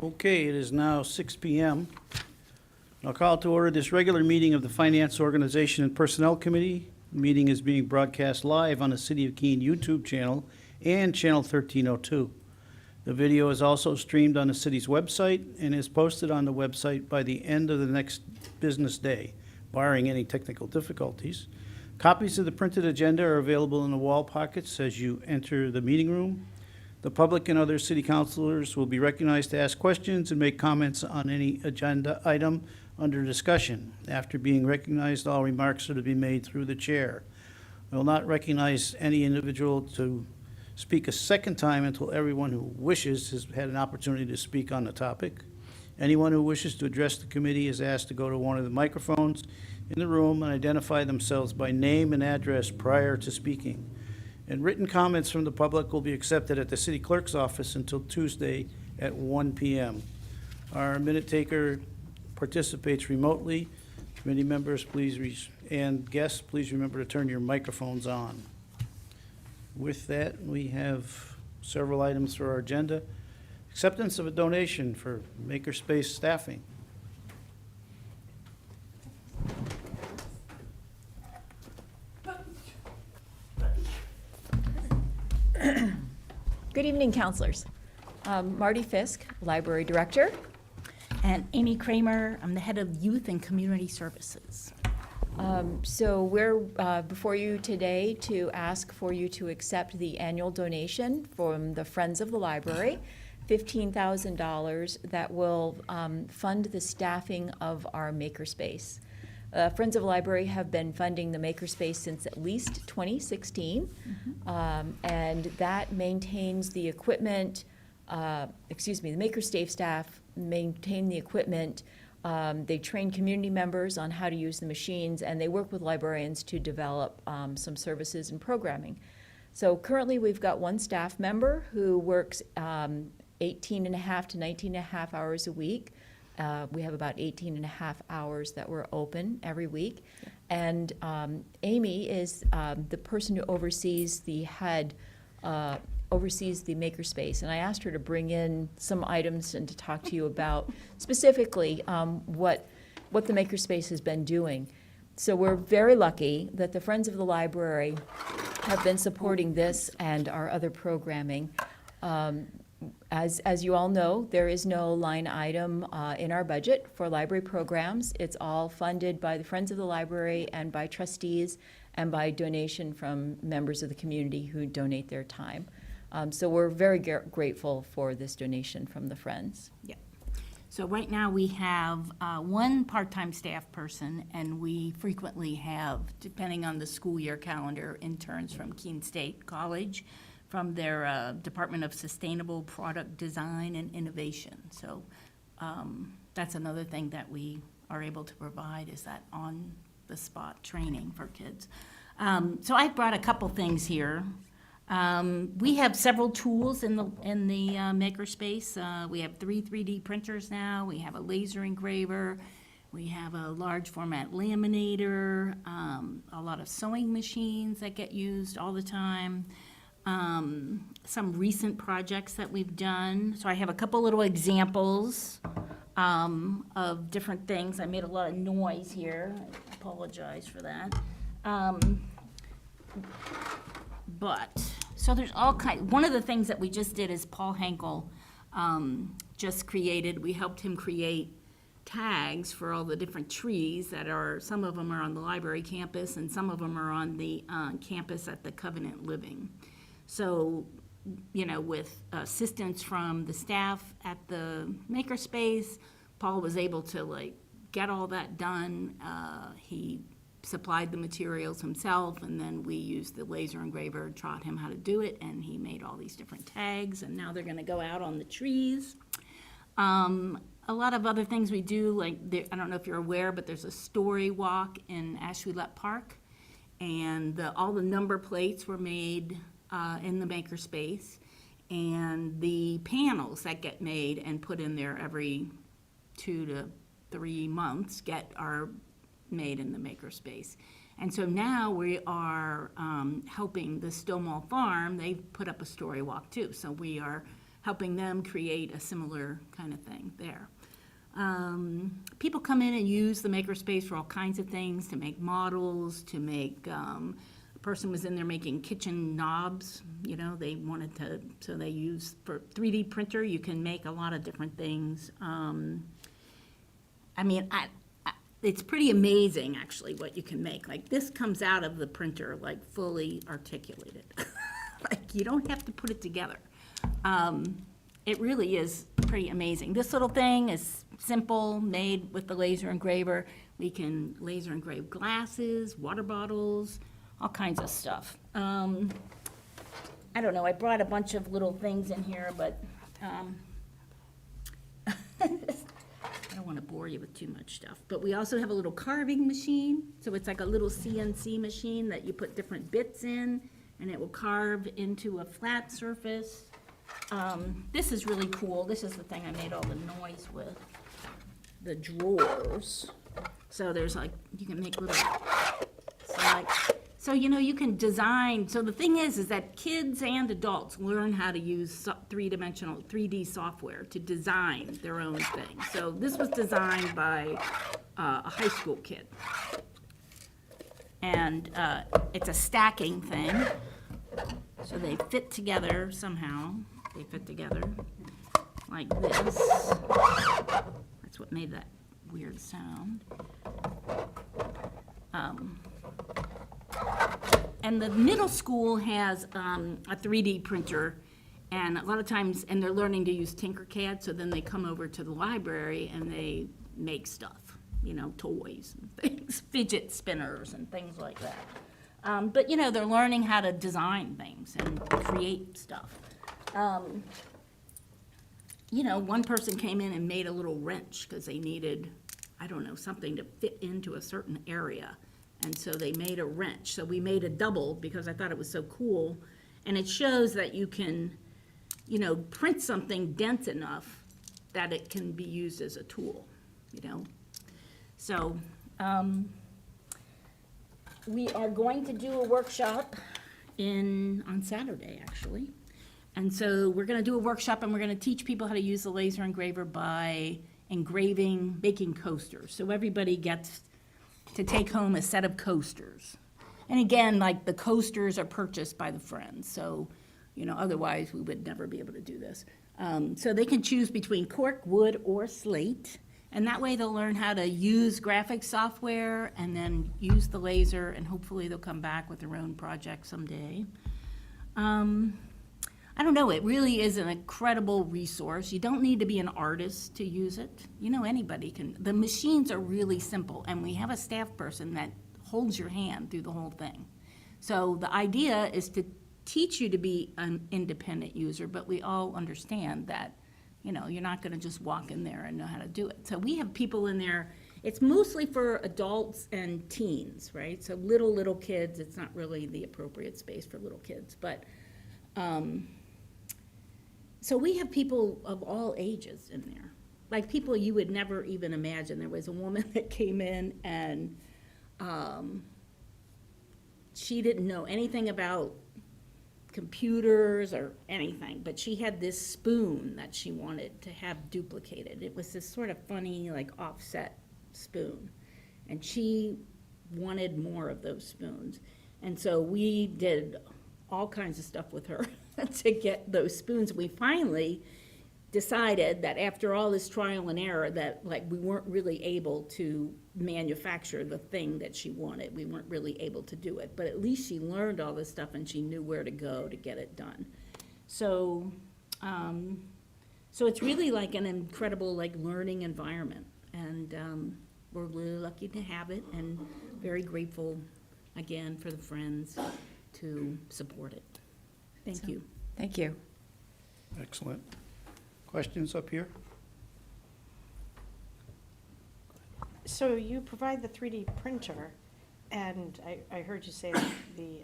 Okay, it is now 6 p.m. I'll call to order this regular meeting of the Finance Organization and Personnel Committee. The meeting is being broadcast live on the City of Keene YouTube channel and Channel 1302. The video is also streamed on the city's website and is posted on the website by the end of the next business day, barring any technical difficulties. Copies of the printed agenda are available in the wall pockets as you enter the meeting room. The public and other city councilors will be recognized to ask questions and make comments on any agenda item under discussion. After being recognized, all remarks are to be made through the chair. I will not recognize any individual to speak a second time until everyone who wishes has had an opportunity to speak on the topic. Anyone who wishes to address the committee is asked to go to one of the microphones in the room and identify themselves by name and address prior to speaking. And written comments from the public will be accepted at the city clerk's office until Tuesday at 1 p.m. Our minute taker participates remotely. Committee members, and guests, please remember to turn your microphones on. With that, we have several items for our agenda. Acceptance of a donation for Makerspace staffing. Good evening, counselors. Marty Fisk, Library Director. And Amy Kramer, I'm the head of Youth and Community Services. So we're before you today to ask for you to accept the annual donation from the Friends of the Library, $15,000 that will fund the staffing of our Makerspace. Friends of the Library have been funding the Makerspace since at least 2016, and that maintains the equipment, the Makerspace staff maintain the equipment. They train community members on how to use the machines, and they work with librarians to develop some services and programming. So currently we've got one staff member who works 18 and a half to 19 and a half hours a week. We have about 18 and a half hours that we're open every week. And Amy is the person who oversees the Makerspace. And I asked her to bring in some items and to talk to you about specifically what the Makerspace has been doing. So we're very lucky that the Friends of the Library have been supporting this and our other programming. As you all know, there is no line item in our budget for library programs. It's all funded by the Friends of the Library and by trustees and by donation from members of the community who donate their time. So we're very grateful for this donation from the Friends. Yeah. So right now we have one part-time staff person, and we frequently have, depending on the school year calendar, interns from Keene State College, from their Department of Sustainable Product Design and Innovation. So that's another thing that we are able to provide, is that on-the-spot training for kids. So I brought a couple things here. We have several tools in the Makerspace. We have 3D printers now. We have a laser engraver. We have a large format laminator, a lot of sewing machines that get used all the time. Some recent projects that we've done. So I have a couple little examples of different things. I made a lot of noise here. I apologize for that. So there's all kinds. One of the things that we just did is Paul Henkel just created. We helped him create tags for all the different trees that are. Some of them are on the library campus, and some of them are on the campus at the Covenant Living. So, with assistance from the staff at the Makerspace, Paul was able to get all that done. He supplied the materials himself, and then we used the laser engraver, taught him how to do it, and he made all these different tags, and now they're going to go out on the trees. A lot of other things we do, I don't know if you're aware, but there's a story walk in Ashwellet Park, and all the number plates were made in the Makerspace, and the panels that get made and put in there every 2 to 3 months are made in the Makerspace. And so now we are helping the Stonewall Farm. They've put up a story walk too. So we are helping them create a similar kind of thing there. People come in and use the makerspace for all kinds of things, to make models, to make, a person was in there making kitchen knobs, you know, they wanted to, so they use, for 3D printer, you can make a lot of different things. I mean, it's pretty amazing, actually, what you can make. Like, this comes out of the printer, like, fully articulated. Like, you don't have to put it together. It really is pretty amazing. This little thing is simple, made with the laser engraver. We can laser engrave glasses, water bottles, all kinds of stuff. I don't know, I brought a bunch of little things in here, but I don't want to bore you with too much stuff. But we also have a little carving machine. So it's like a little CNC machine that you put different bits in, and it will carve into a flat surface. This is really cool. This is the thing I made all the noise with. The drawers. So there's like, you can make little, so you know, you can design. So the thing is that kids and adults learn how to use three-dimensional, 3D software to design their own thing. So this was designed by a high school kid. And it's a stacking thing. So they fit together somehow. They fit together like this. That's what made that weird sound. And the middle school has a 3D printer, and a lot of times, and they're learning to use Tinkercad, so then they come over to the library and they make stuff, you know, toys and things, fidget spinners and things like that. But, you know, they're learning how to design things and create stuff. You know, one person came in and made a little wrench because they needed, I don't know, something to fit into a certain area. And so they made a wrench. So we made a double because I thought it was so cool. And it shows that you can, you know, print something dense enough that it can be used as a tool, you know. So we are going to do a workshop on Saturday, actually. And so we're going to do a workshop, and we're going to teach people how to use the laser engraver by engraving, making coasters. So everybody gets to take home a set of coasters. And again, like, the coasters are purchased by the Friends, so, you know, otherwise we would never be able to do this. So they can choose between cork, wood, or slate, and that way they'll learn how to use graphics software and then use the laser, and hopefully they'll come back with their own project someday. I don't know, it really is an incredible resource. You don't need to be an artist to use it. You know, anybody can. The machines are really simple, and we have a staff person that holds your hand through the whole thing. So the idea is to teach you to be an independent user, but we all understand that, you know, you're not gonna just walk in there and know how to do it. So we have people in there, it's mostly for adults and teens, right? So little kids, it's not really the appropriate space for little kids, but, so we have people of all ages in there, like people you would never even imagine. There was a woman that came in, and she didn't know anything about computers or anything, but she had this spoon that she wanted to have duplicated. It was this sort of funny, like, offset spoon, and she wanted more of those spoons. And so we did all kinds of stuff with her to get those spoons. We finally decided that after all this trial and error that, like, we weren't really able to manufacture the thing that she wanted. We weren't really able to do it, but at least she learned all this stuff and she knew where to go to get it done. So so it's really like an incredible, like, learning environment, and we're really lucky to have it, and very grateful again for the Friends to support it. Thank you. Thank you. Excellent. Questions up here? So you provide the 3D printer, and I heard you say that the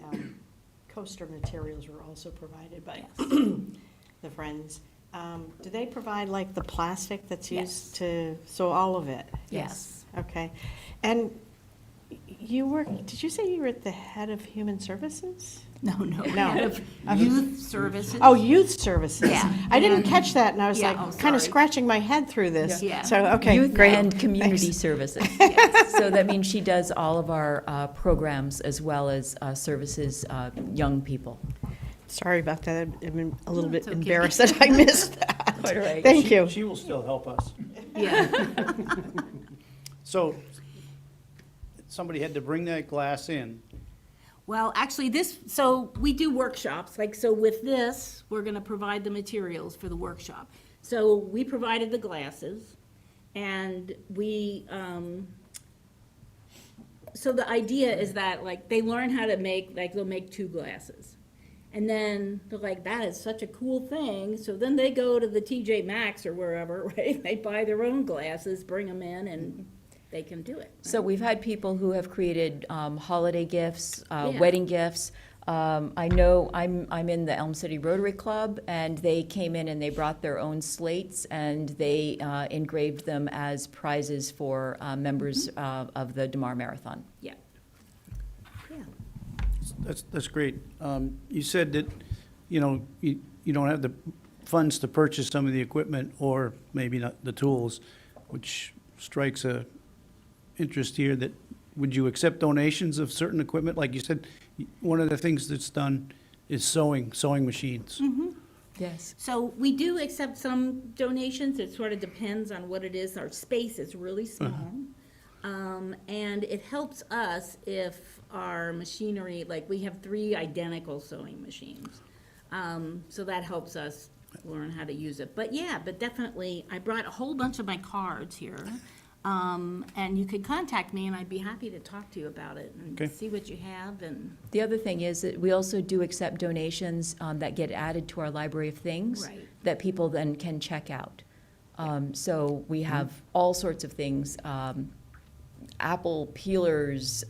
coaster materials were also provided by the Friends. Do they provide, like, the plastic that's used to, so all of it? Yes. Okay. And you work, did you say you were at the head of Human Services? No. No. Youth services. Oh, youth services. Yeah. I didn't And- catch that, and I was Yeah, like, oh, kind of sorry. scratching my head through this. Yeah. So, okay, Youth great. and community Thanks. services. So that means she does all of our programs as well as services young people. Sorry about that. I'm a little bit It's okay. embarrassed that I missed that. Quite all right. Thank you. She will still help us. Yeah. So, somebody had to bring that glass in. Well, actually, so we do workshops, like, so with this, we're gonna provide the materials for the workshop. So we provided the glasses, and so the idea is that, like, they learn how to make, like, they'll make 2 glasses. And then they're like, that is such a cool thing, so then they go to the TJ Maxx or wherever, right? They buy their own glasses, bring them in, and they can do it. So we've had people who have created holiday gifts, Yeah. wedding gifts. I know I'm in the Elm City Rotary Club, and they came in and they brought their own slates, and they engraved them as prizes for members of the DeMar Marathon. Yeah. Yeah. That's great. You said that, you don't have the funds to purchase some of the equipment or maybe not the tools, which strikes a interest here that, would you accept donations of certain equipment? Like you said, one of the things that's done is sewing machines. Yes. So we do accept some donations. It sort of depends on what it is. Our space is really small. And it helps us if our machinery, like, we have 3 identical sewing machines. So that helps us learn how to use it. But yeah, but definitely, I brought a whole bunch of my cards here. And you could contact me, and I'd be happy to talk to you about it and Okay. see what you have. And The other thing is that we also do accept donations that get added to our library of things Right. that people then can check out. So we have all sorts of things, apple peelers,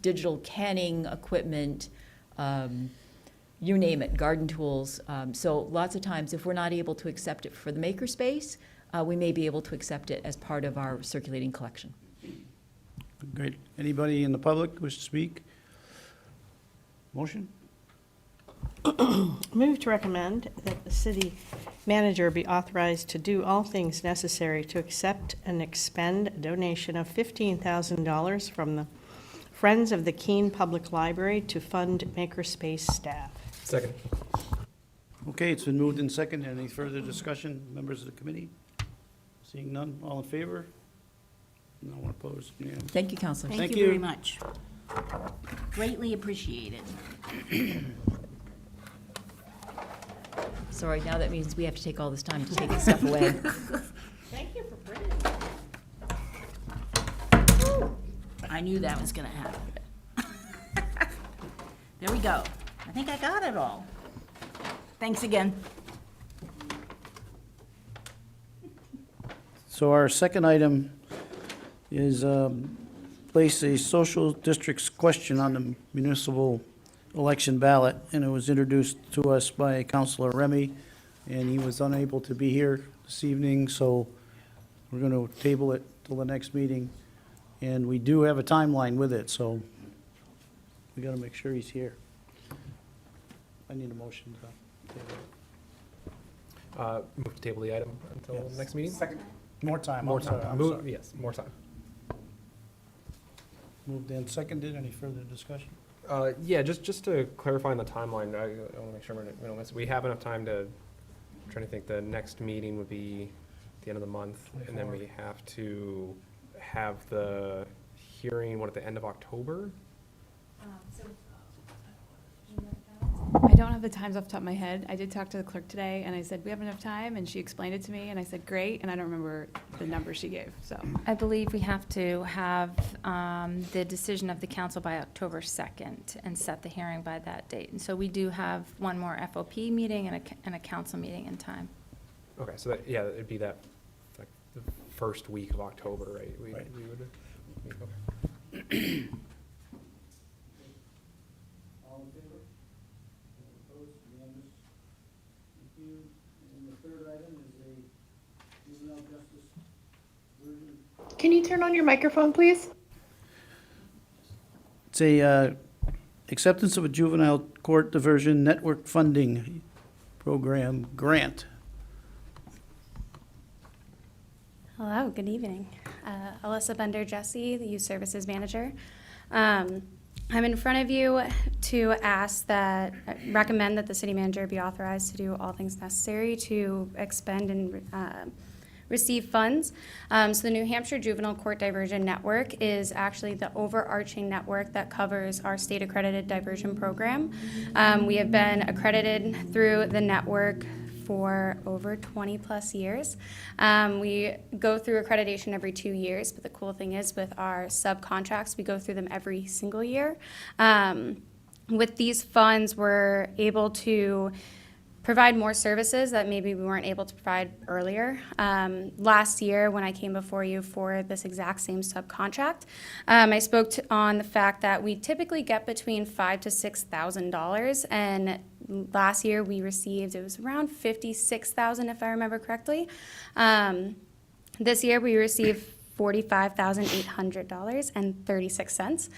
digital canning equipment, you name it, garden tools. So lots of times, if we're not able to accept it for the makerspace, we may be able to accept it as part of our circulating collection. Great. Anybody in the public wish to speak? Motion? Move to recommend that the city manager be authorized to do all things necessary to accept and expend a donation of $15,000 from the Friends of the Keene Public Library to fund makerspace staff. Second. Okay, it's been moved in second. Any further discussion, members of the committee? Seeing none, all in favor? No one opposed, unanimous. Thank you, Counselors. Thank thank you very you. much. Greatly appreciated. Sorry, now that means we have to take all this time to take this stuff away. Thank you for printing. I knew that was gonna happen. There we go. I think I got it all. Thanks again. So our second item is place a social districts question on the municipal election ballot, and it was introduced to us by Councilor Remy, and he was unable to be here this evening, so we're going to table it till the next meeting. And we do have a timeline with it, so we got to make sure he's here. I need a motion to table it. Move to table the item until Yes. next meeting? Second. More time. More I'm sorry, time. I'm Move, sorry. yes, more time. Moved and seconded. Any further discussion? Yeah, just to clarify on the timeline, I want to make sure we don't miss, we have enough time to, I'm trying to think, the next meeting would be the end of the month, and then we have to have the hearing, at the end of October? I don't have the times off the top of my head. I did talk to the clerk today, and I said, we have enough time, and she explained it to me, and I said, great, and I don't remember the number she gave, so. I believe we have to have the decision of the council by October 2nd and set the hearing by that date. And so we do have one more FOP meeting and a council meeting in time. Okay, so that, yeah, it'd be that, like, the first week of October, right? Right. We would, okay. All in favor? Opposed? Unanimous? Thank you. And the third item is a juvenile justice version. Can you turn on your microphone, please? It's a acceptance of a juvenile Court Diversion Network Funding Program Grant. Hello, good evening. Alyssa Bender-Jesse, the Youth Services Manager. I'm in front of you to recommend that the city manager be authorized to do all things necessary to expend and receive funds. So the New Hampshire Juvenile Court Diversion Network is actually the overarching network that covers our state-accredited diversion program. We have been accredited through the network for over 20-plus years. We go through accreditation every 2 years, but the cool thing is with our subcontracts, we go through them every single year. With these funds, we're able to provide more services that maybe we weren't able to provide earlier. Last year, when I came before you for this exact same subcontract, I spoke on the fact that we typically get between $5,000 to $6,000, and last year we received, it was around $56,000 if I remember correctly. This year we received $45,800.36.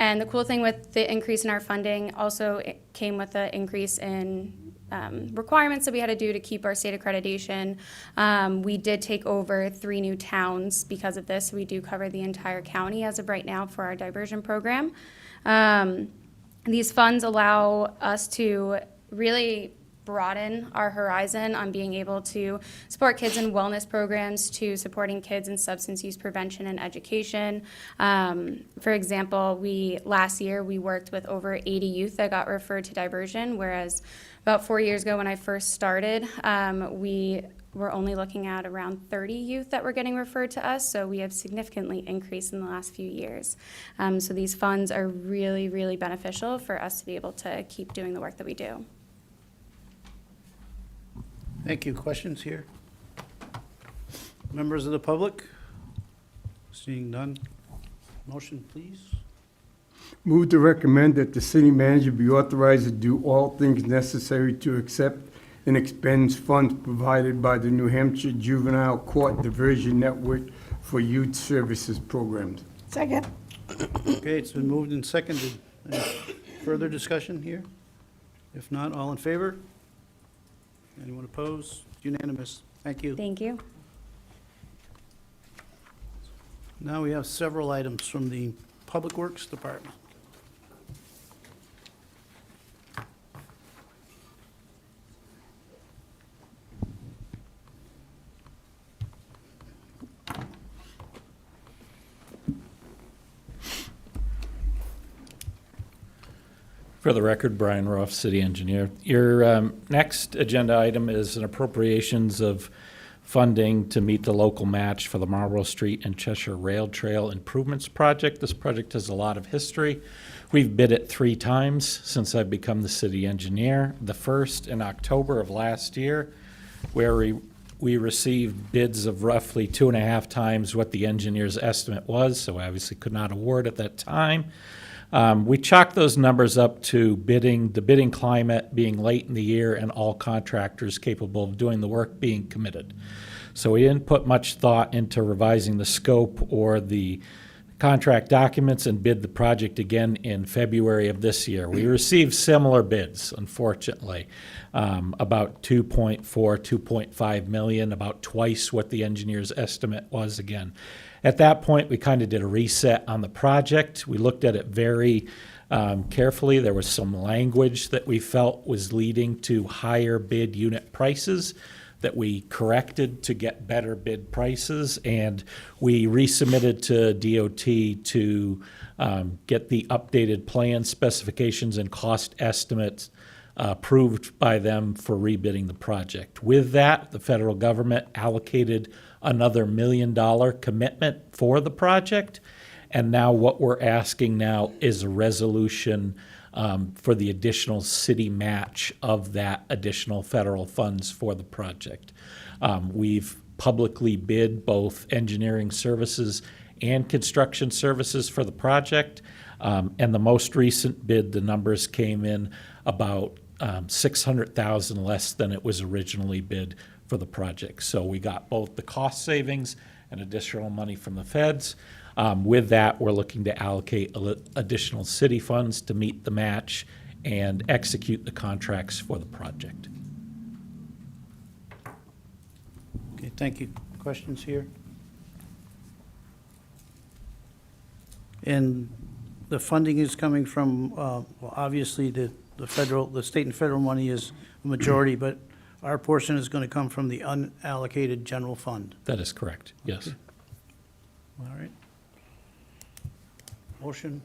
And the cool thing with the increase in our funding also it came with an increase in requirements that we had to do to keep our state accreditation. We did take over 3 new towns because of this. We do cover the entire county as of right now for our diversion program. These funds allow us to really broaden our horizon on being able to support kids in wellness programs, to supporting kids in substance use prevention and education. For example, last year we worked with over 80 youth that got referred to diversion, whereas about 4 years ago when I first started, we were only looking at around 30 youth that were getting referred to us, so we have significantly increased in the last few years. So these funds are really, really beneficial for us to be able to keep doing the work that we do. Thank you. Questions here? Members of the public? Seeing none. Motion, please. Move to recommend that the city manager be authorized to do all things necessary to accept and expend funds provided by the New Hampshire Juvenile Court Diversion Network for Youth Services Programs. Second. Okay, it's been moved and seconded. Any further discussion here? If not, all in favor? Anyone opposed? Unanimous. Thank you. Thank you. Now we have several items from the Public Works Department. For the record, Brian Roth, City Engineer. Your next agenda item is an appropriations of funding to meet the local match for the Marlborough Street and Cheshire Rail Trail Improvements Project. This project has a lot of history. We've bid it 3 times since I've become the city engineer. The first in October of last year, where we received bids of roughly 2.5 times what the engineer's estimate was, so I obviously could not award at that time. We chalked those numbers up to the bidding climate being late in the year and all contractors capable of doing the work being committed. So we didn't put much thought into revising the scope or the contract documents and bid the project again in February of this year. We received similar bids, unfortunately, about 2.5 million, about twice what the engineer's estimate was again. At that point, we kind of did a reset on the project. We looked at it very carefully. There was some language that we felt was leading to higher bid unit prices that we corrected to get better bid prices, and we resubmitted to DOT to get the updated plan specifications and cost estimates approved by them for rebidding the project. With that, the federal government allocated another $1 million commitment for the project, and now what we're asking now is a resolution for the additional city match of that additional federal funds for the project. We've publicly bid both engineering services and construction services for the project, and the most recent bid, the numbers came in about $600,000 less than it was originally bid for the project. So we got both the cost savings and additional money from the feds. With that, we're looking to allocate additional city funds to meet the match and execute the contracts for the project. Okay, thank you. Questions here? And the funding is coming from, well, obviously, the state and federal money is a majority, but our portion is going to come from the unallocated general fund. That is correct, yes. All right. Motion?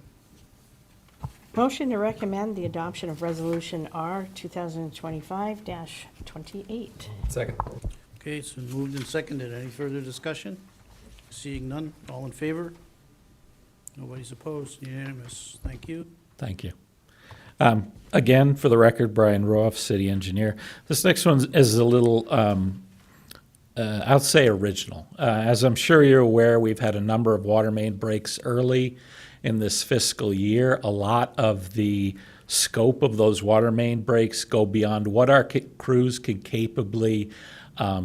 Motion to recommend the adoption of Resolution R 2025-28. Second. Okay, it's been moved and seconded. Any further discussion? Seeing none, all in favor? Nobody's opposed, unanimous. Thank you. Thank you. Again, for the record, Brian Roth, city engineer. This next one is a little, I'll say original. As I'm sure you're aware, we've had a number of water main breaks early in this fiscal year. A lot of the scope of those water main breaks go beyond what our crews can capably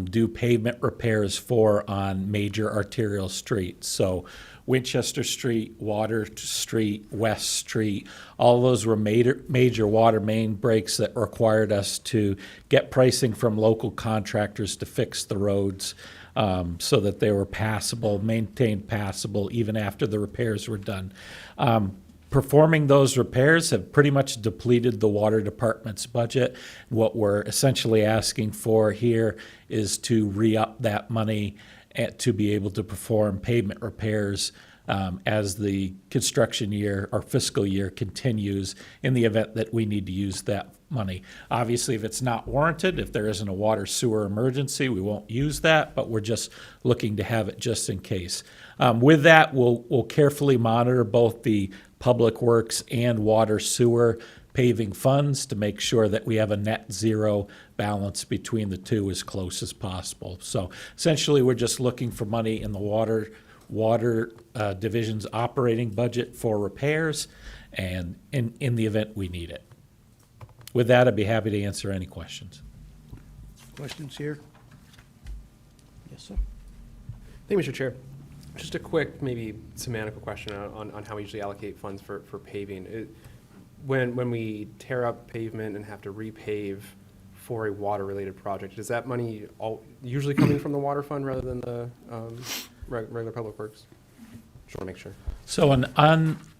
do pavement repairs for on major arterial streets. So Winchester Street, Water Street, West Street, all those were major water main breaks that required us to get pricing from local contractors to fix the roads so that they were passable, maintained passable, even after the repairs were done. Performing those repairs have pretty much depleted the water department's budget. What we're essentially asking for here is to re-up that money to be able to perform pavement repairs as the construction year or fiscal year continues in the event that we need to use that money. Obviously, if it's not warranted, if there isn't a water sewer emergency, we won't use that, but we're just looking to have it just in case. With that, we'll carefully monitor both the public works and water sewer paving funds to make sure that we have a net zero balance between the two as close as possible. So essentially, we're just looking for money in the water division's operating budget for repairs and in the event we need it. With that, I'd be happy to answer any questions. Questions here? Yes, sir. Thank you, Mr. Chair. Just a quick, maybe semantical question on how we usually allocate funds for paving. When we tear up pavement and have to repave for a water-related project, is that money usually coming from the water fund rather than the regular public works? Just want to make sure. So an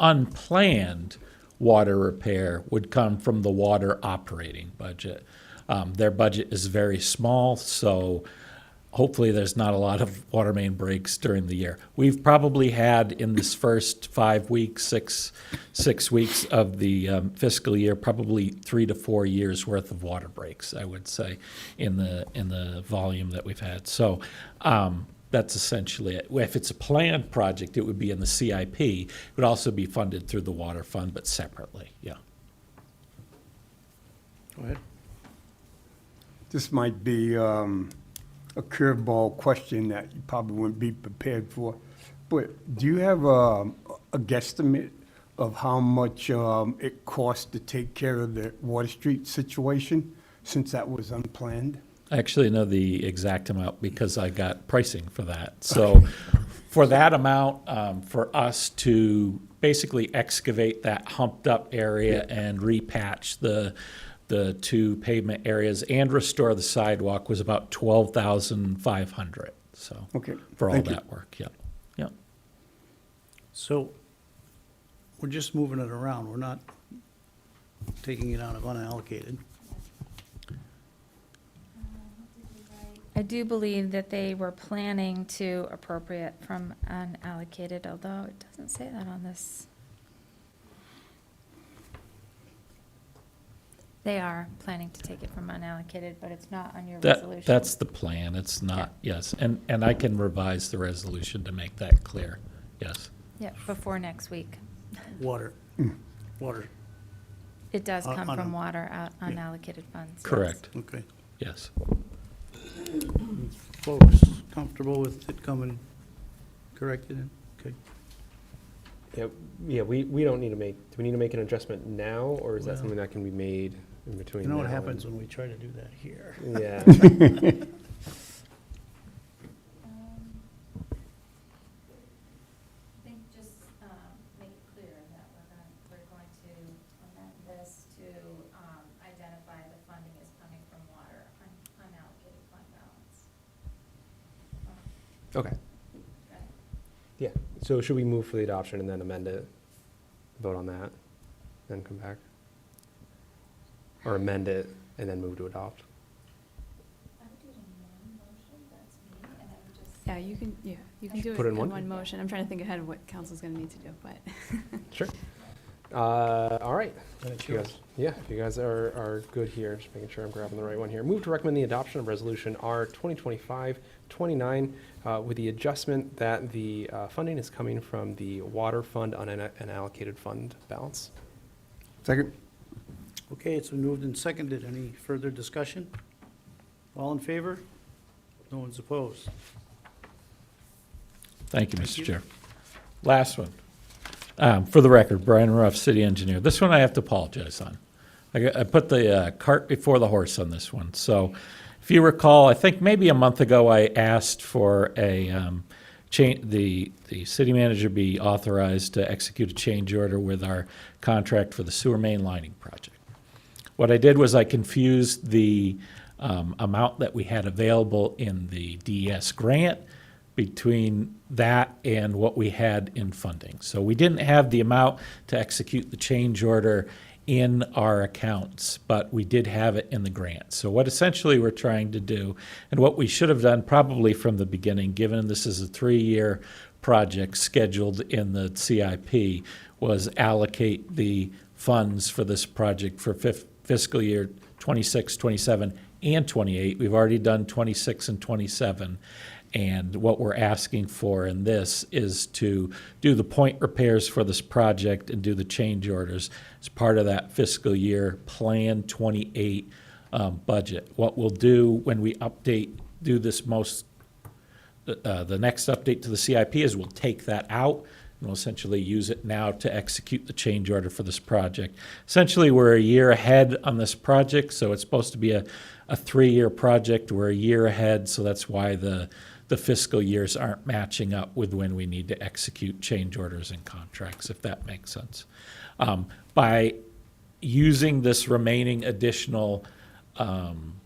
unplanned water repair would come from the water operating budget. Their budget is very small, so hopefully there's not a lot of water main breaks during the year. We've probably had in this first 5 weeks, six weeks of the fiscal year, probably 3 to 4 years worth of water breaks, I would say, in the volume that we've had. So that's essentially it. If it's a planned project, it would be in the CIP. It would also be funded through the water fund, but separately, yeah. Go ahead. This might be a curveball question that you probably wouldn't be prepared for, but do you have a guesstimate of how much it costs to take care of the Water Street situation, since that was unplanned? I actually know the exact amount because I got pricing for that. So for that amount, for us to basically excavate that humped up area and repatch the two pavement areas and restore the sidewalk was about $12,500. So Okay, for all thank you. that work, yeah, yeah. So we're just moving it around. We're not taking it out of unallocated. I do believe that they were planning to appropriate from unallocated, although it doesn't say that on this. They are planning to take it from unallocated, but it's not on your resolution. That's the plan, it's not, yes, and I can revise the resolution to make that clear, yes. Yeah, before next week. Water. Water, It does come On from a- water unallocated funds. yes. Correct, okay. yes. Folks comfortable with it coming corrected in? Okay. Yeah, we don't need to make, do we need to make an adjustment now, or is that Well- something that can be made in between You know what now happens and- when we try to do that here? Yeah. I think just make it clear that we're going to amend this to Okay. Yeah, so should we move for the adoption and then amend it, vote on that, then come back? Or amend it and then move to adopt? Yeah, you can do it Put it in in one? one motion. I'm trying to think ahead of what council's gonna need to do, but. Sure. All right. Then it's If you guys- yours. Yeah, if you guys are good here, just making sure I'm grabbing the right one here. Move to recommend the adoption of Resolution R 2025-29 with the adjustment that the funding is coming from the Water Fund unallocated fund balance. Second? Okay, it's been moved and seconded. Any further discussion? All in favor? No one's opposed. Thank you, Thank Mr. you. Chair. Last one. For the record, Brian Ruff, City Engineer. This one I have to apologize on. I put the cart before the horse on this one. So if you recall, I think maybe a month ago, I asked for a the city manager be authorized to execute a change order with our contract for the sewer main lining project. What I did was I confused the amount that we had available in the DES grant between that and what we had in funding. So we didn't have the amount to execute the change order in our accounts, but we did have it in the grant. So what essentially we're trying to do, and what we should have done probably from the beginning, given this is a 3-year project scheduled in the CIP, was allocate the funds for this project for fiscal year 26, 27, and 28. We've already done 26 and 27. And what we're asking for in this is to do the point repairs for this project and do the change orders as part of that fiscal year Plan 28 budget. What we'll do when we do this the next update to the CIP is we'll take that out and we'll essentially use it now to execute the change order for this project. Essentially, we're a year ahead on this project, so it's supposed to be a 3-year project. We're a year ahead, so that's why the fiscal years aren't matching up with when we need to execute change orders and contracts, if that makes sense. By using this remaining additional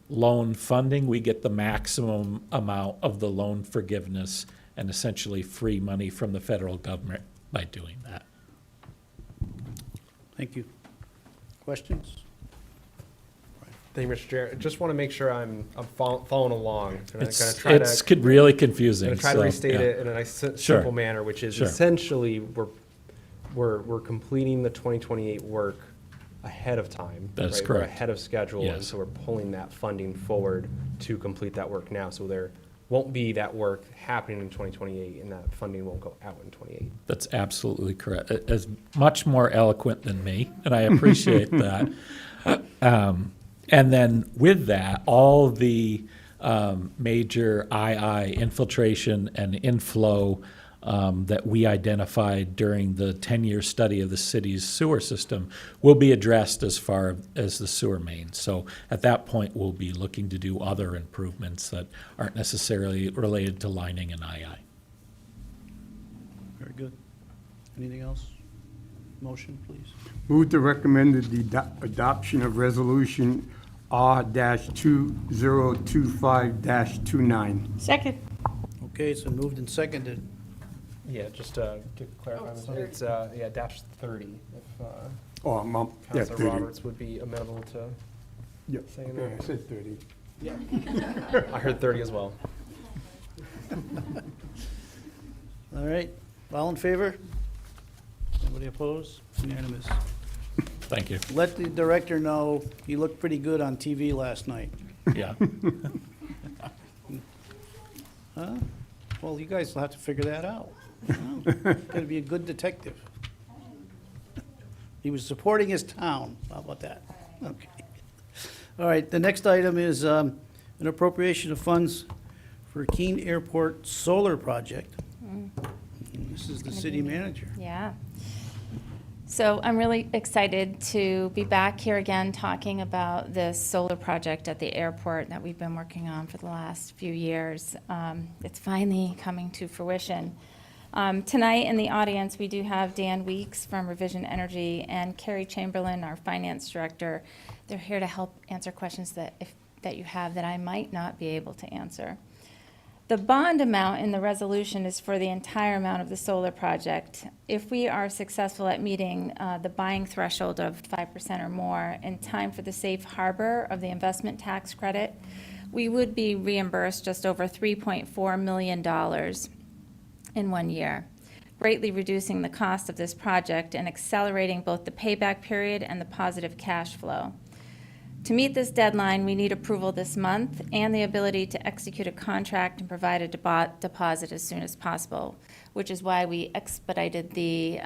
loan funding, we get the maximum amount of the loan forgiveness and essentially free money from the federal government by doing that. Thank you. Questions? Thank you, Mr. Chair. Just want to make sure I'm following along. It's really confusing. I'm going to try to so, restate yeah. it in a nice, Sure. simple manner, which is Sure. essentially we're completing the 2028 work ahead of time. That's right? We're correct. ahead of schedule, and Yes. so we're pulling that funding forward to complete that work now. So there won't be that work happening in 2028, and that funding won't go out in 28. That's absolutely correct. It's much more eloquent than me, and I appreciate that. And then with that, all the major II infiltration and inflow that we identified during the 10-year study of the city's sewer system will be addressed as far as the sewer main. So at that point, we'll be looking to do other improvements that aren't necessarily related to lining and II. Very good. Anything else? Motion, please. Move to recommend the adoption of Resolution R-2025-29. Second. Okay, it's been moved and seconded. Yeah, just to clarify, it's dash 30. If Oh, yeah, Councilor 30. Roberts would be amenable to Yep. saying Yeah, that. I said 30. I heard 30 as well. All right, all in favor? Anybody opposed? Unanimous. Thank you. Let the director know he looked pretty good on TV last night. Yeah. Huh? Well, you guys will have to figure that out. Gotta be a good detective. He was supporting his town. How about that? Okay. All right, the next item is an appropriation of funds for Keene Airport Solar Project. And this is the city manager. Yeah. So I'm really excited to be back here again talking about this solar project at the airport that we've been working on for the last few years. It's finally coming to fruition. Tonight in the audience, we do have Dan Weeks from Revision Energy and Carrie Chamberlain, our finance director. They're here to help answer questions that you have that I might not be able to answer. The bond amount in the resolution is for the entire amount of the solar project. If we are successful at meeting the buying threshold of 5% or more in time for the safe harbor of the investment tax credit, we would be reimbursed just over $3.4 million in 1 year, greatly reducing the cost of this project and accelerating both the payback period and the positive cash flow. To meet this deadline, we need approval this month and the ability to execute a contract and provide a deposit as soon as possible, which is why we expedited the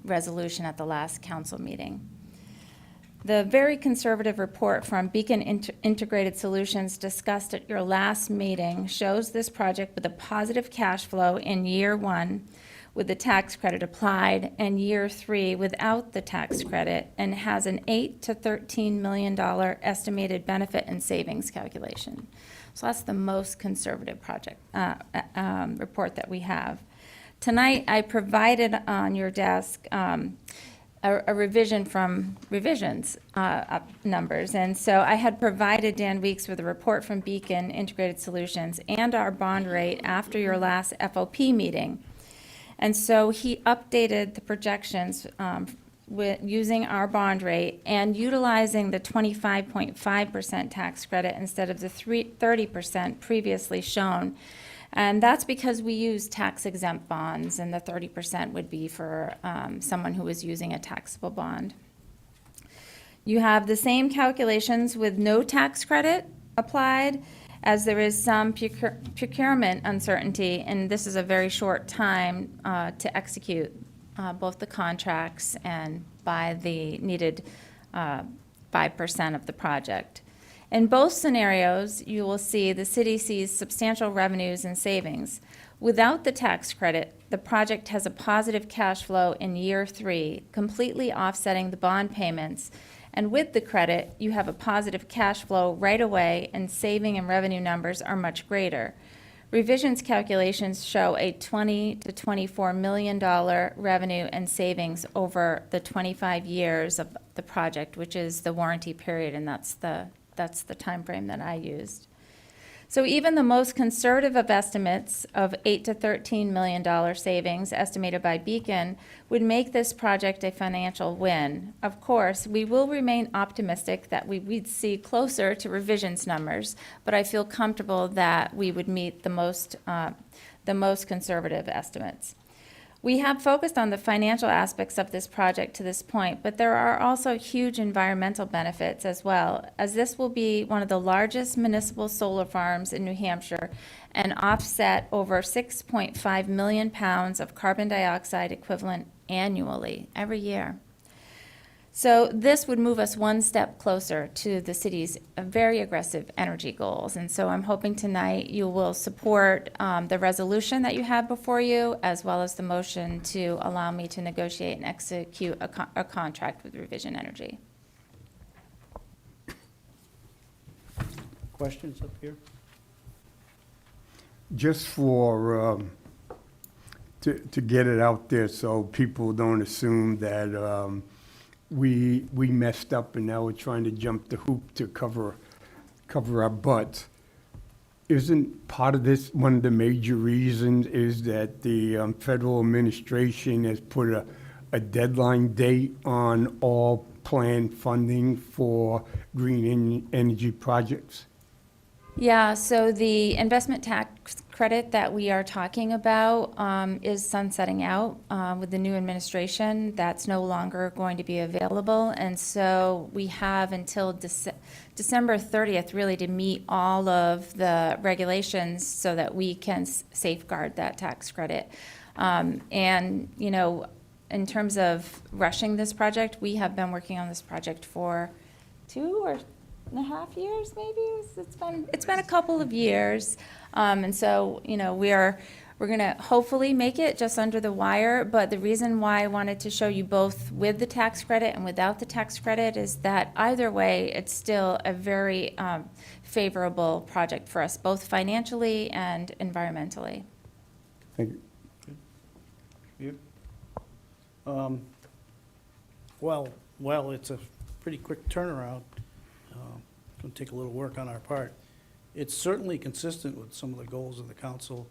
resolution at the last council meeting. The very conservative report from Beacon Integrated Solutions discussed at your last meeting shows this project with a positive cash flow in year 1 with the tax credit applied, and year 3 without the tax credit, and has an $8 to $13 million estimated benefit and savings calculation. So that's the most conservative project report that we have. Tonight, I provided on your desk a revision from revisions numbers. And so I had provided Dan Weeks with a report from Beacon Integrated Solutions and our bond rate after your last FOP meeting. And so he updated the projections using our bond rate and utilizing the 25.5% tax credit instead of the 30% previously shown. And that's because we use tax-exempt bonds, and the 30% would be for someone who was using a taxable bond. You have the same calculations with no tax credit applied, as there is some procurement uncertainty, and this is a very short time to execute both the contracts and buy the needed 5% of the project. In both scenarios, you will see the city sees substantial revenues and savings. Without the tax credit, the project has a positive cash flow in year 3, completely offsetting the bond payments. And with the credit, you have a positive cash flow right away, and saving and revenue numbers are much greater. Revisions calculations show a $20 to $24 million revenue and savings over the 25 years of the project, which is the warranty period, and that's the time frame that I used. So even the most conservative of estimates of $8 to $13 million savings estimated by Beacon would make this project a financial win. Of course, we will remain optimistic that we'd see closer to revisions numbers, but I feel comfortable that we would meet the most conservative estimates. We have focused on the financial aspects of this project to this point, but there are also huge environmental benefits as well, as this will be one of the largest municipal solar farms in New Hampshire and offset over 6.5 million pounds of carbon dioxide equivalent annually, every year. So this would move us one step closer to the city's very aggressive energy goals. And so I'm hoping tonight you will support the resolution that you have before you, as well as the motion to allow me to negotiate and execute a contract with Revision Energy. Questions up here? Just for, to get it out there so people don't assume that we messed up and now we're trying to jump the hoop to cover our butts. Isn't part of this, one of the major reasons is that the federal administration has put a deadline date on all planned funding for green energy projects? Yeah, so the investment tax credit that we are talking about is sunsetting out with the new administration. That's no longer going to be available. And so we have until December 30th really to meet all of the regulations so that we can safeguard that tax credit. And, you know, in terms of rushing this project, we have been working on this project for 2.5 years, maybe. It's been a couple of years, and so you know we're gonna hopefully make it just under the wire. But the reason why I wanted to show you both with the tax credit and without the tax credit is that either way, it's still a very favorable project for us, both financially and environmentally. Thank you. You? Well, it's a pretty quick turnaround. It's going to take a little work on our part. it's certainly consistent with some of the goals of the council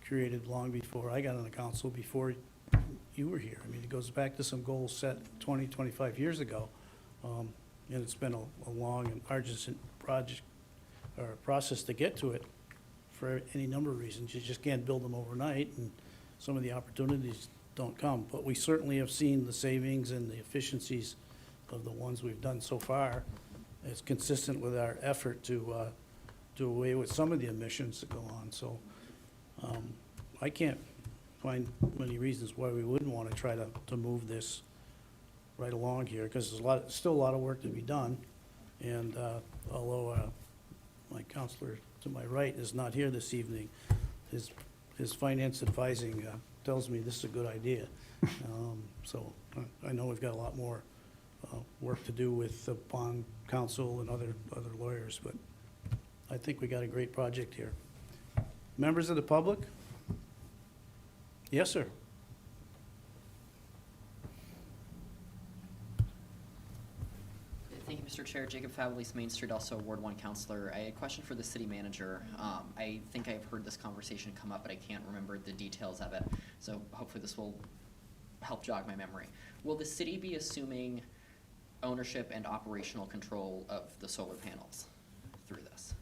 created long before I got on the council, before you were here. I mean, it goes back to some goals set 20, 25 years ago. And it's been a long and arduous project, or process to get to it for any number of reasons. You just can't build them overnight, and some of the opportunities don't come. But we certainly have seen the savings and the efficiencies of the ones we've done so far. It's consistent with our effort to do away with some of the emissions that go on. So I can't find many reasons why we wouldn't want to try to move this right along here, because there's still a lot of work to be done. And although my counselor to my right is not here this evening, his finance advising tells me this is a good idea. So I know we've got a lot more work to do with the bond counsel and other lawyers, but I think we got a great project here. Members of the public? Yes, sir. Thank you, Mr. Chair. Jacob Favalis, Main Street, also Ward 1 Counselor. I had a question for the city manager. I think I've heard this conversation come up, but I can't remember the details of it. So hopefully this will help jog my memory. Will the city be assuming ownership and operational control of the solar panels through this?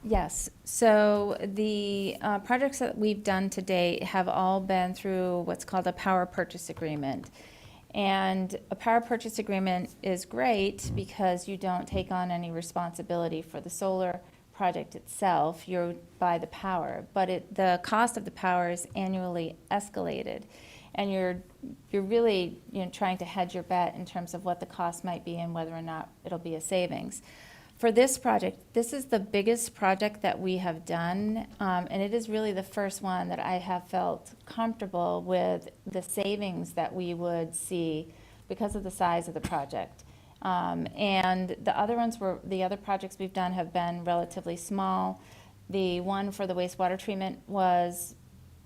Yes, so the projects that we've done to date have all been through what's called a power purchase agreement. And a power purchase agreement is great because you don't take on any responsibility for the solar project itself. You buy the power, but the cost of the power is annually escalated. And you're really, trying to hedge your bet in terms of what the cost might be and whether or not it'll be a savings. For this project, this is the biggest project that we have done, and it is really the first one that I have felt comfortable with the savings that we would see because of the size of the project. And the other projects we've done have been relatively small. The one for the wastewater treatment was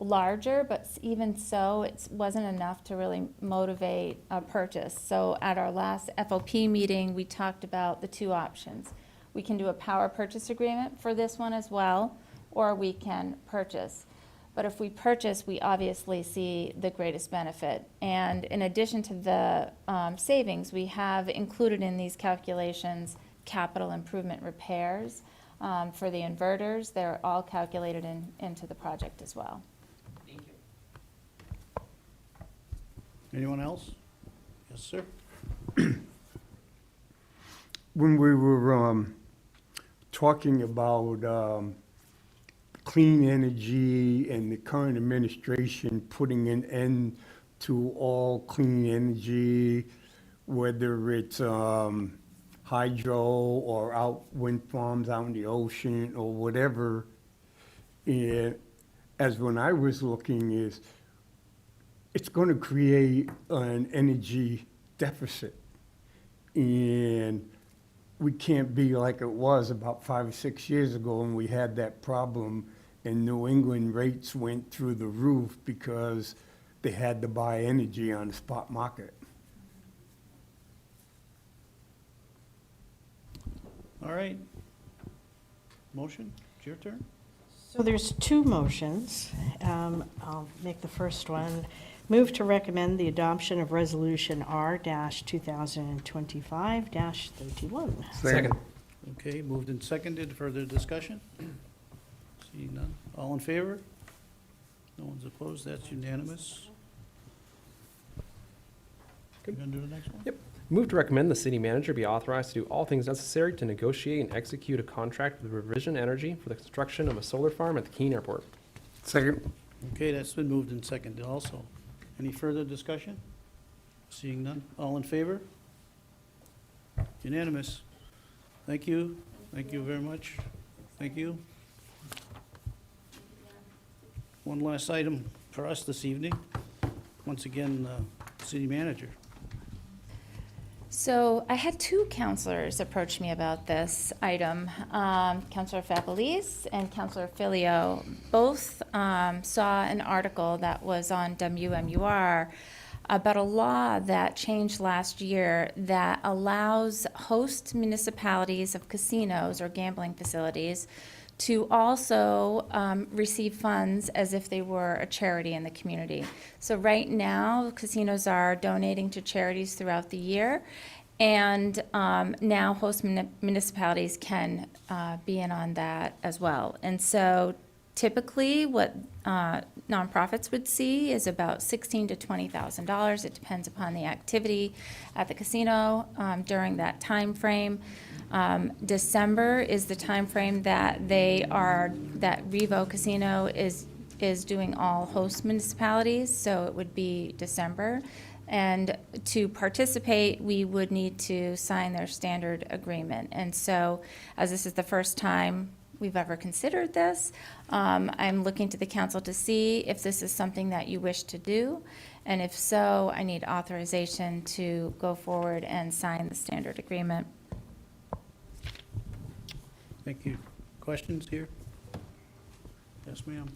larger, but even so, it wasn't enough to really motivate a purchase. So at our last FOP meeting, we talked about the two options. We can do a power purchase agreement for this one as well, or we can purchase. But if we purchase, we obviously see the greatest benefit. And in addition to the savings, we have included in these calculations capital improvement repairs for the inverters. They're all calculated into the project as well. Thank you. Anyone else? Yes, sir. When we were talking about clean energy and the current administration putting an end to all clean energy, whether it's hydro or out wind farms out in the ocean or whatever, and as when I was looking is, it's going to create an energy deficit. And we can't be like it was about 5 or 6 years ago when we had that problem and New England rates went through the roof because they had to buy energy on the spot market. All right. Motion, it's your turn. So there's two motions. I'll make the first one. Move to recommend the adoption of Resolution R-2025-31. Second. Okay, moved and seconded. Further discussion? Seeing none. All in favor? No one's opposed. That's unanimous. You Good. gonna do the next one? Yep. Move to recommend the city manager be authorized to do all things necessary to negotiate and execute a contract with Revision Energy for the construction of a solar farm at the Keene Airport. Second. Okay, that's been moved and seconded also. Any further discussion? Seeing none. All in favor? Unanimous. Thank you. Thank you very much. Thank you. One last item for us this evening. Once again, city manager. So I had two counselors approach me about this item. Counselor Favalis and Counselor Filio both saw an article that was on WMUR about a law that changed last year that allows host municipalities of casinos or gambling facilities to also receive funds as if they were a charity in the community. So right now, casinos are donating to charities throughout the year, and now host municipalities can be in on that as well. And so typically, what nonprofits would see is about $16,000 to $20,000. It depends upon the activity at the casino during that time frame. December is the time frame that that Revo Casino is doing all host municipalities, so it would be December. And to participate, we would need to sign their standard agreement. And so, as this is the first time we've ever considered this, I'm looking to the council to see if this is something that you wish to do. And if so, I need authorization to go forward and sign the standard agreement. Thank you. Questions here? Yes, ma'am.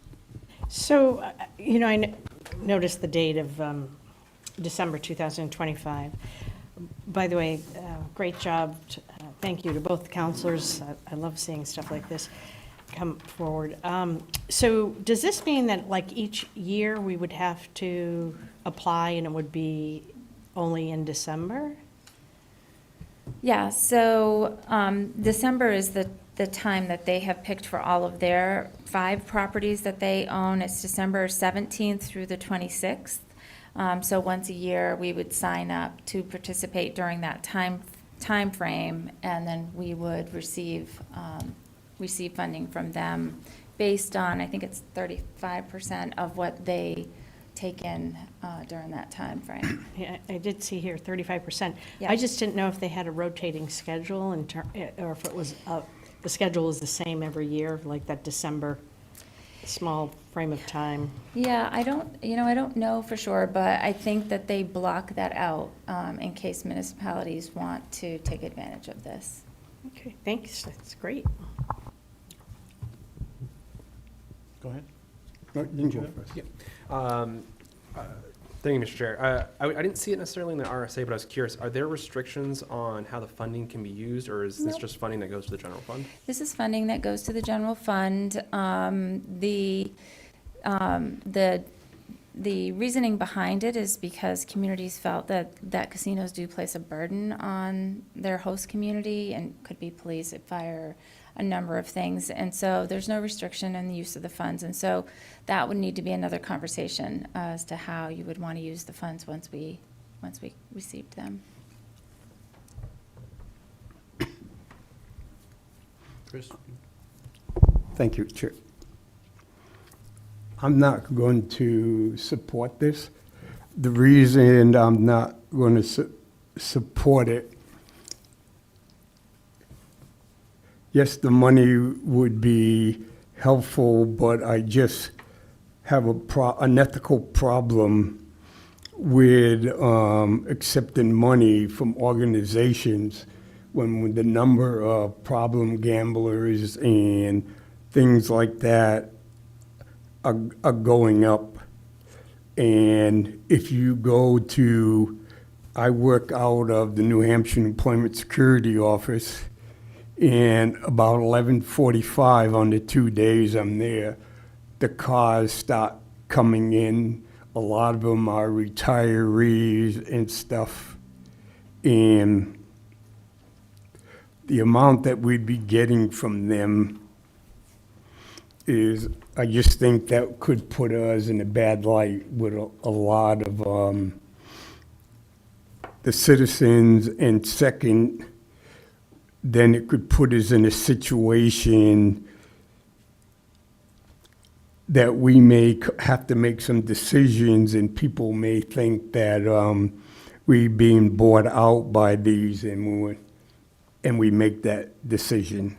So, I noticed the date of December 2025. By the way, great job. Thank you to both counselors. I love seeing stuff like this come forward. So does this mean that like each year we would have to apply and it would be only in December? Yeah, so December is the time that they have picked for all of their 5 properties that they own. It's December 17th through the 26th. So once a year, we would sign up to participate during that time frame, and then we would receive funding from them based on, I think it's 35% of what they take in during that time frame. Yeah, I did see here 35%. Yeah. I just didn't know if they had a rotating schedule or if it was, the schedule is the same every year, like that December small frame of time. Yeah, I don't know for sure, but I think that they block that out in case municipalities want to take advantage of this. Okay, thanks, that's great. Go ahead. No, you can go first. Thank you, Mr. Chair. I didn't see it necessarily in the RSA, but I was curious, are there restrictions on how the funding can be used, or is this Nope. just funding that goes to the general fund? This is funding that goes to the general fund. The reasoning behind it is because communities felt that casinos do place a burden on their host community, and could be police, fire, a number of things. And so there's no restriction in the use of the funds. And so that would need to be another conversation as to how you would want to use the funds once we received them. Chris? Thank you, Chair. I'm not going to support this. The reason I'm not going to support it, yes, the money would be helpful, but I just have an ethical problem with accepting money from organizations when the number of problem gamblers and things like that are going up. And if you go to, I work out of the New Hampshire Employment Security Office, and about 11:45 on the 2 days I'm there, the cars start coming in. A lot of them are retirees and stuff. And the amount that we'd be getting from them is, I just think that could put us in a bad light with a lot of the citizens. And second, then it could put us in a situation that we may have to make some decisions, and people may think that we being bought out by these, and we make that decision.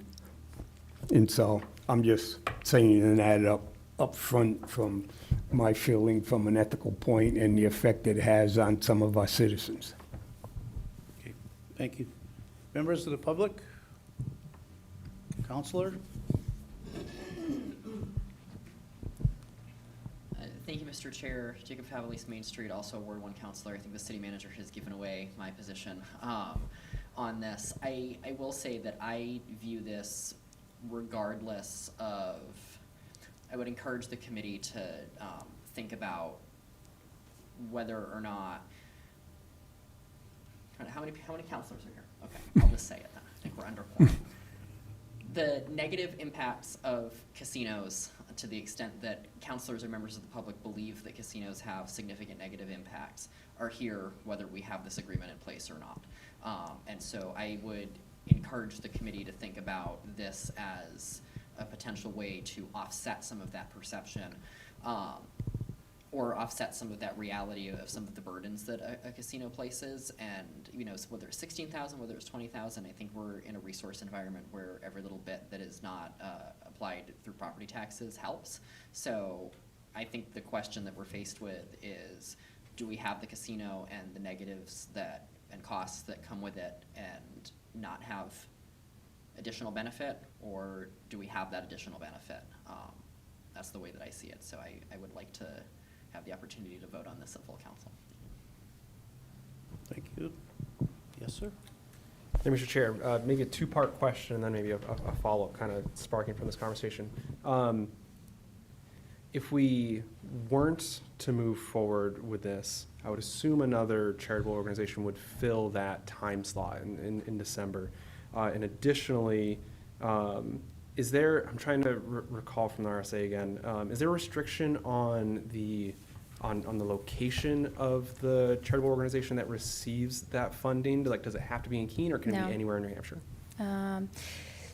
And so I'm just saying that up front from my feeling from an ethical point and the effect it has on some of our citizens. Okay, thank you. Members of the public? Counselor? Thank you, Mr. Chair. Jacob Favel, East Main Street, also Ward 1 Counselor. I think the city manager has given away my position on this. I will say that I view this regardless of, I would encourage the committee to think about whether or not, how many counselors are here? Okay, I'll just say it then. I think we're under quorum. The negative impacts of casinos, to the extent that counselors or members of the public believe that casinos have significant negative impacts, are here whether we have this agreement in place or not. And so I would encourage the committee to think about this as a potential way to offset some of that perception, or offset some of that reality of some of the burdens that a casino places. And, you know, whether it's 16,000, whether it's 20,000, I think we're in a resource environment where every little bit that is not applied through property taxes helps. So I think the question that we're faced with is, do we have the casino and the negatives that and costs that come with it and not have additional benefit, or do we have that additional benefit? That's the way that I see it. So I would like to have the opportunity to vote on this at full council. Thank you. Yes, sir? Hey, Mr. Chair, maybe a two-part question and then maybe a follow-up kind of sparking from this conversation. If we weren't to move forward with this, I would assume another charitable organization would fill that time slot in December. And additionally, is there, I'm trying to recall from the RSA again, is there a restriction on the location of the charitable organization that receives that funding? Like, does it have to be in Keene, or can it No. be anywhere in New Hampshire?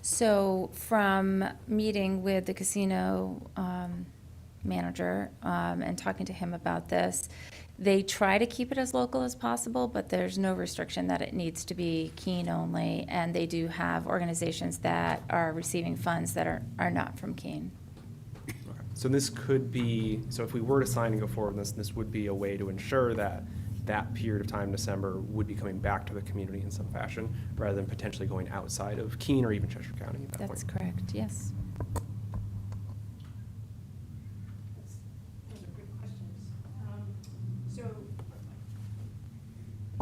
So from meeting with the casino manager and talking to him about this, they try to keep it as local as possible, but there's no restriction that it needs to be Keene only. And they do have organizations that are receiving funds that are not from Keene. Okay. So this could be, so if we were to sign and go forward with this would be a way to ensure that that period of time, December, would be coming back to the community in some fashion, rather than potentially going outside of Keene or even Cheshire County at that point. That's correct, yes. Those are good questions. So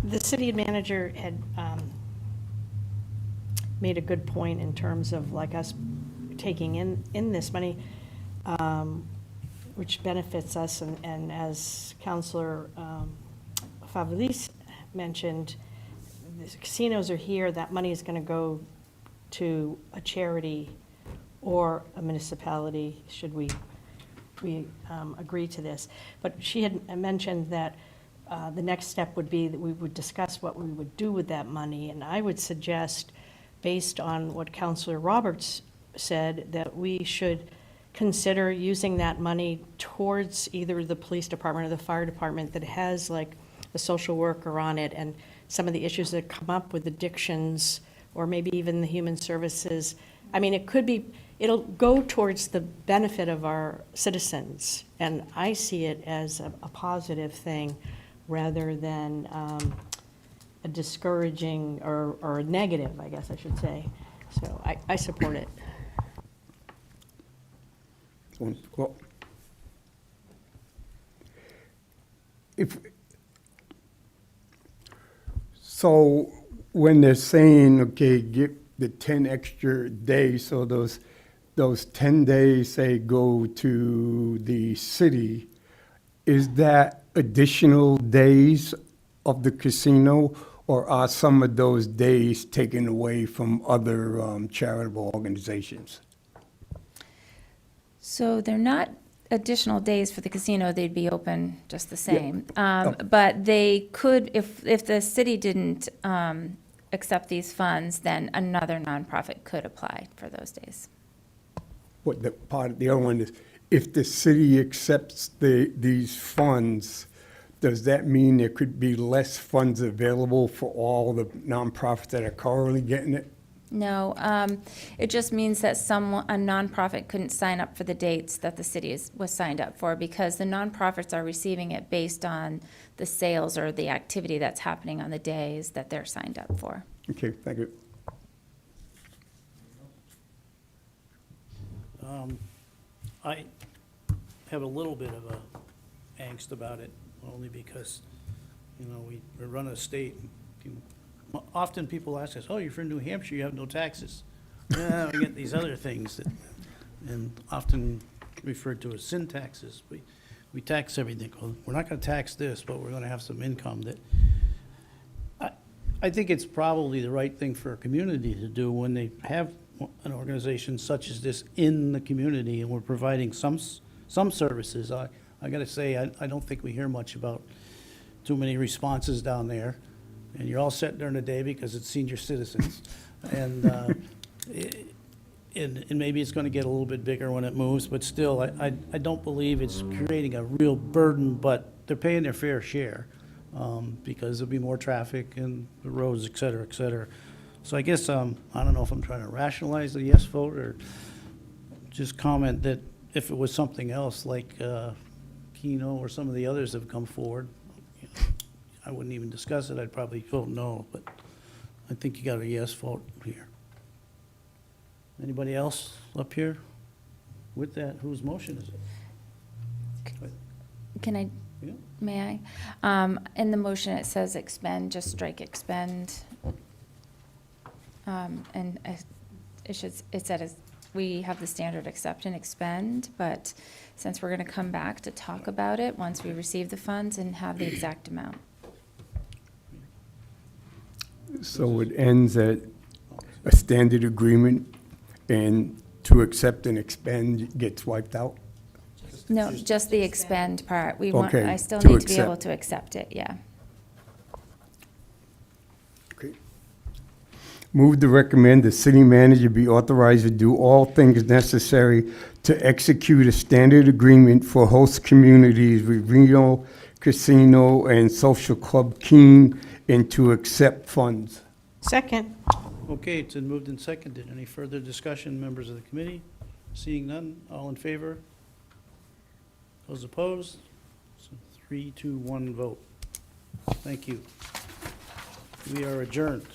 the city manager had made a good point in terms of like us taking in this money, which benefits us, and as Councilor Favoris mentioned, the casinos are here, that money is going to go to a charity or a municipality, should we agree to this. But she had mentioned that the next step would be that we would discuss what we would do with that money, and I would suggest, based on what Councilor Roberts said, that we should consider using that money towards either the police department or the fire department that has like a social worker on it, and some of the issues that come up with addictions, or maybe even the human services. I mean, it could be, it'll go towards the benefit of our citizens, and I see it as a positive thing rather than a discouraging or a negative, I guess I should say. So I support it. Well, so when they're saying, okay, get the 10 extra days, so those 10 days, say, go to the city, is that additional days of the casino, or are some of those days taken away from other charitable organizations? So they're not additional days for the casino, they'd be open just the same. But they could, if the city didn't accept these funds, then another nonprofit could apply for those days. What the other one is, if the city accepts these funds, does that mean there could be less funds available for all the nonprofits that are currently getting it? No, it just means that a nonprofit couldn't sign up for the dates that the city was signed up for, because the nonprofits are receiving it based on the sales or the activity that's happening on the days that they're signed up for. Okay, thank you. I have a little bit of a angst about it, only because, you know, we run a state. Often people ask us, oh, you're from New Hampshire, you have no taxes. Yeah, we get these other things that, and often referred to as sin taxes. We tax everything. Well, we're not gonna tax this, but we're gonna have some income that, I think it's probably the right thing for a community to do when they have an organization such as this in the community, and we're providing some services. I gotta say, I don't think we hear much about too many responses down there, and you're all set during the day because it's senior citizens. And, and maybe it's gonna get a little bit bigger when it moves, but still, I don't believe it's creating a real burden, but they're paying their fair share, because there'll be more traffic and the roads, et cetera, et cetera. So I guess, I don't know if I'm trying to rationalize the yes vote or just comment that if it was something else like, Keno or some of the others have come forward, you know, I wouldn't even discuss it. I'd probably vote no, but I think you got a yes vote here. Anybody else up here? With that, whose motion is it? Can I, Yeah. may I? In the motion, it says expend, just strike expend. And it said, we have the standard accept and expend, but since we're gonna come back to talk about it once we receive the funds and have the exact amount. So it ends at a standard agreement, and to accept and expend gets wiped out? No, just the expend part. We want, Okay, I still to need to be able accept. to accept it, yeah. Okay. Move to recommend the city manager be authorized to do all things necessary to execute a standard agreement for host communities with Reno Casino and Social Club Keene, and to accept funds. Second. Okay, it's been moved and seconded. Any further discussion, members of the committee? Seeing none, all in favor? Those opposed? So 3, 2, 1 vote. Thank you. We are adjourned.